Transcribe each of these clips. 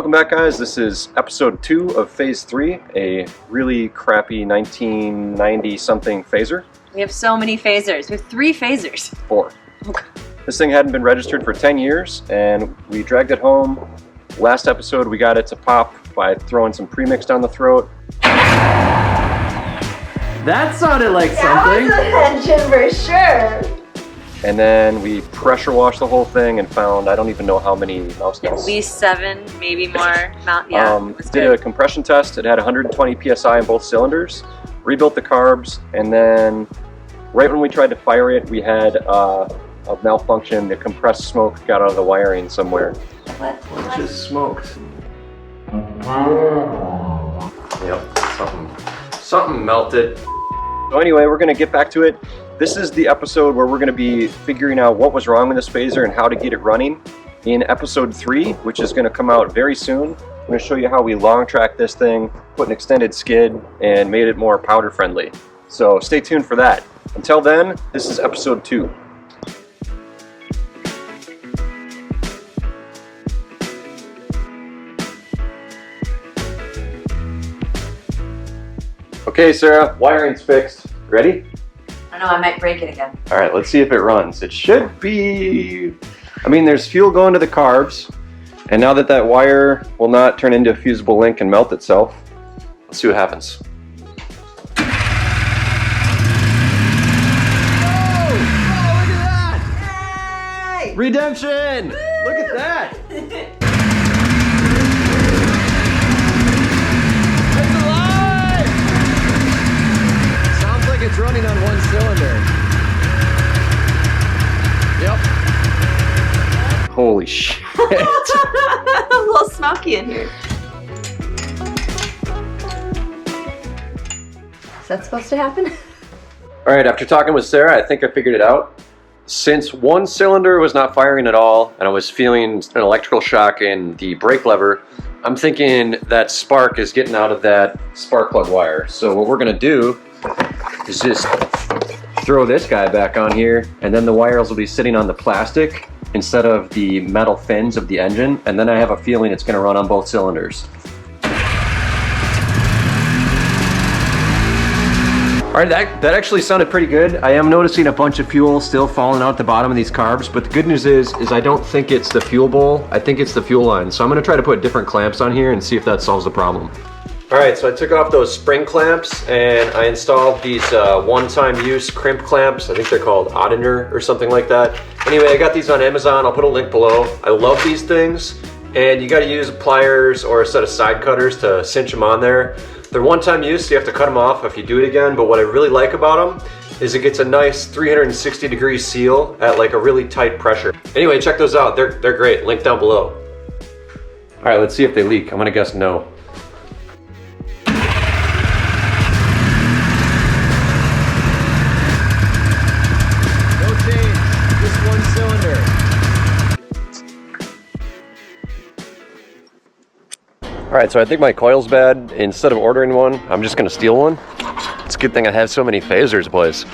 Welcome back, guys. This is episode 2 of phase 3, a really crappy 1990 something phaser. We have so many phasers. We have 3 phasers. 4. Okay. This thing hadn't been registered for 10 years and we dragged it home. Last episode we got it to pop by throwing some premix down the throat. That sounded like something. That was an engine for sure. And then we pressure washed the whole thing and found I don't even know how many mouse At nuts. least 7, maybe more. It was did good. a compression test. It had 120 psi in both cylinders. Rebuilt the carbs, and then right when we tried to fire it, we had a malfunction. The compressed smoke got out of the wiring somewhere. What? Just smoked. Yep, something melted. So anyway, we're gonna get back to it. This is the episode where we're gonna be figuring out what was wrong with this phaser and how to get it running. In episode 3, which is gonna come out very soon, I'm gonna show you how we long tracked this thing, put an extended skid, and made it more powder friendly. So stay tuned for that. Until then, this is episode 2. Okay, Sarah, wiring's fixed. Ready? I know, I might break it again. All right, let's see if it runs. It should be, I mean, there's fuel going to the carbs, and now that wire will not turn into a fusible link and melt itself, let's see what happens. Oh, look at that! Yay! Redemption! Look at that! It's alive! Sounds like it's running on one cylinder. Yep. Holy shit. A little smoky in here. Is that supposed to happen? All right, after talking with Sarah, I think I figured it out. Since one cylinder was not firing at all, and I was feeling an electrical shock in the brake lever, I'm thinking that spark is getting out of that spark plug wire. So what we're gonna do is just throw this guy back on here, and then the wires will be sitting on the plastic instead of the metal fins of the engine, and then I have a feeling it's gonna run on both cylinders. All right, that actually sounded pretty good. I am noticing a bunch of fuel still falling out the bottom of these carbs, but the good news is I don't think it's the fuel bowl. I think it's the fuel line. So I'm gonna try to put different clamps on here and see if that solves the problem. All right, so I took off those spring clamps and I installed these one-time use crimp clamps. I think they're called Odener or something like that. Anyway, I got these on Amazon. I'll put a link below. I love these things, and you gotta use pliers or a set of side cutters to cinch them on there. They're one-time use, so you have to cut them off if you do it again, but what I really like about them is it gets a nice 360-degree seal at like a really tight pressure. Anyway, check those out. They're great. Link down below. All right, let's see if they leak. I'm gonna guess no. No change, just one cylinder. All right, so I think my coil's bad. Instead of ordering one, I'm just gonna steal one. It's a good thing I have so many phasers, boys.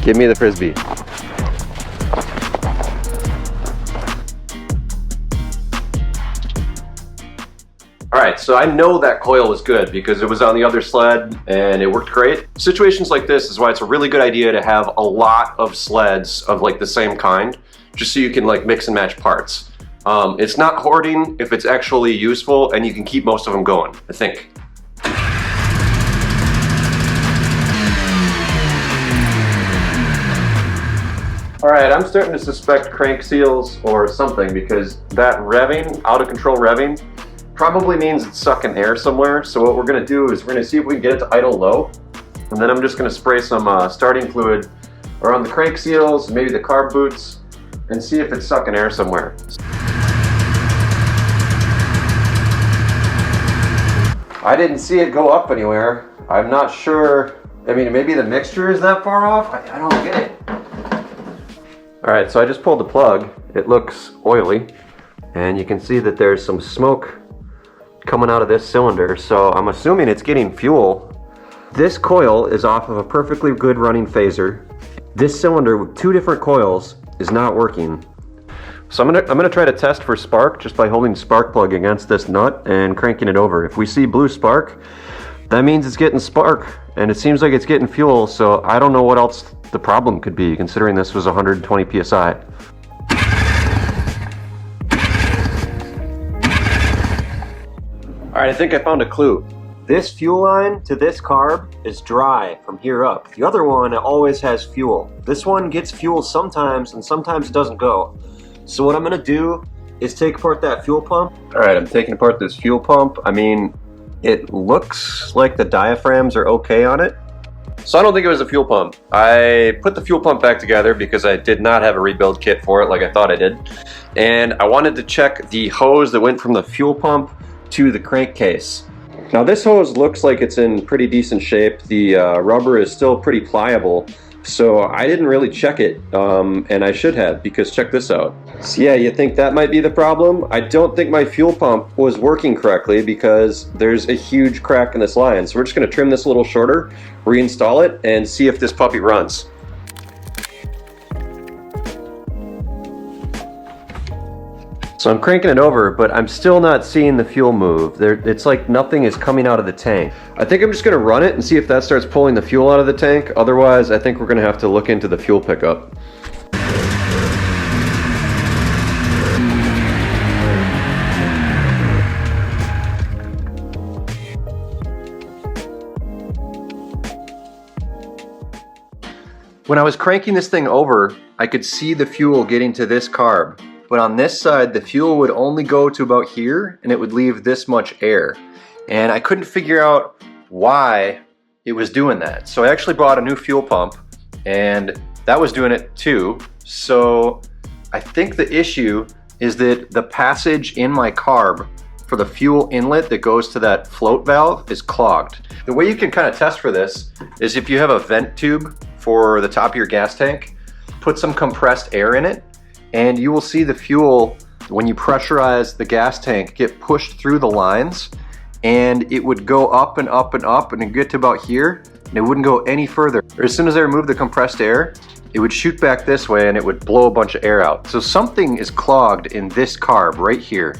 Give me the Frisbee. All right, so I know that coil was good because it was on the other sled and it worked great. Situations like this is why it's a really good idea to have a lot of sleds of like the same kind, just so you can like mix and match parts. It's not hoarding if it's actually useful, and you can keep most of them going, I think. All right, I'm starting to suspect crank seals or something because that revving, out of control revving, probably means it's sucking air somewhere. So what we're gonna do is we're gonna see if we can get it to idle low. And then I'm just gonna spray some starting fluid around the crank seals, maybe the carb boots, and see if it's sucking air somewhere. I didn't see it go up anywhere. I'm not sure. I mean, maybe the mixture is that far off. I don't get it. All right, so I just pulled the plug. It looks oily, and you can see that there's some smoke coming out of this cylinder, so I'm assuming it's getting fuel. This coil is off of a perfectly good running phaser, This cylinder with 2 different coils is not working. So I'm gonna try to test for spark just by holding the spark plug against this nut and cranking it over. If we see blue spark, that means it's getting spark, and it seems like it's getting fuel, so I don't know what else the problem could be, considering this was 120 PSI. All right, I think I found a clue. This fuel line to this carb is dry from here up. The other one always has fuel. This one gets fuel sometimes, and sometimes it doesn't go. So what I'm gonna do is take apart that fuel pump. All right, I'm taking apart this fuel pump. I mean, it looks like the diaphragms are okay on it. So I don't think it was a fuel pump. I put the fuel pump back together because I did not have a rebuild kit for it like I thought I did. And I wanted to check the hose that went from the fuel pump to the crankcase. Now this hose looks like it's in pretty decent shape. The rubber is still pretty pliable, so I didn't really check it, and I should have, because check this out. So yeah, you think that might be the problem? I don't think my fuel pump was working correctly because there's a huge crack in this line. So we're just gonna trim this a little shorter, reinstall it, and see if this puppy runs. So I'm cranking it over, but I'm still not seeing the fuel move. It's like nothing is coming out of the tank. I think I'm just gonna run it and see if that starts pulling the fuel out of the tank. Otherwise, I think we're gonna have to look into the fuel pickup. When I was cranking this thing over, I could see the fuel getting to this carb. But on this side, the fuel would only go to about here, and it would leave this much air. And I couldn't figure out why it was doing that. So I actually bought a new fuel pump, and that was doing it too. So I think the issue is that the passage in my carb for the fuel inlet that goes to that float valve is clogged. The way you can kind of test for this is if you have a vent tube for the top of your gas tank, put some compressed air in it, and you will see the fuel, when you pressurize the gas tank, get pushed through the lines, and it would go up and up and up, and it'd get to about here, and it wouldn't go any further. Or as soon as I remove the compressed air, it would shoot back this way and it would blow a bunch of air out. So something is clogged in this carb right here.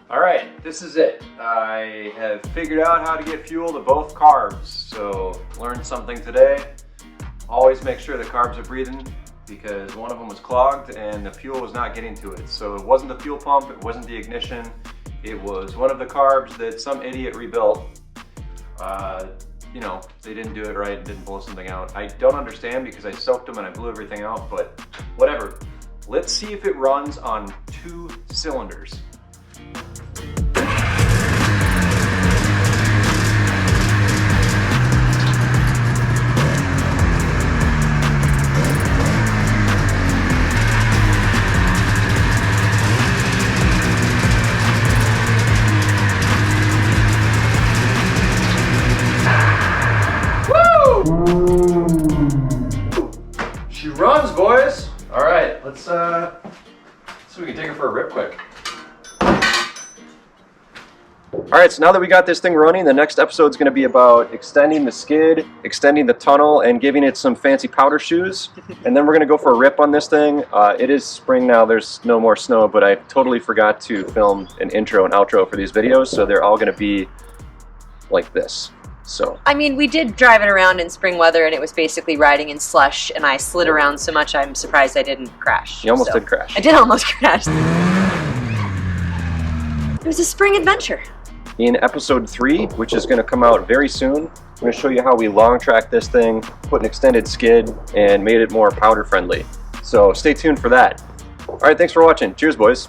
Alright, this is it. I have figured out how to get fuel to both carbs. So, learned something today. Always make sure the carbs are breathing because one of them was clogged and the fuel was not getting to it. So it wasn't the fuel pump, it wasn't the ignition, it was one of the carbs that some idiot rebuilt. You know, they didn't do it right, didn't blow something out. I don't understand because I soaked them and I blew everything out, but whatever. Let's see if it runs on 2 cylinders. She runs, boys. All right, let's so we can take her for a rip quick. All right, so now that we got this thing running, the next episode is going to be about extending the skid, extending the tunnel, and giving it some fancy powder shoes. And then we're going to go for a rip on this thing. It is spring now, there's no more snow, but I totally forgot to film an intro and outro for these videos, so they're all going to be like this. So I mean, we did drive it around in spring weather, and it was basically riding in slush, and I slid around so much I'm surprised I didn't crash. You almost did crash. I did almost crash. It was a spring adventure. In episode 3, which is going to come out very soon, I'm going to show you how we long tracked this thing, put an extended skid, and made it more powder friendly. So stay tuned for that. All right, thanks for watching. Cheers, boys.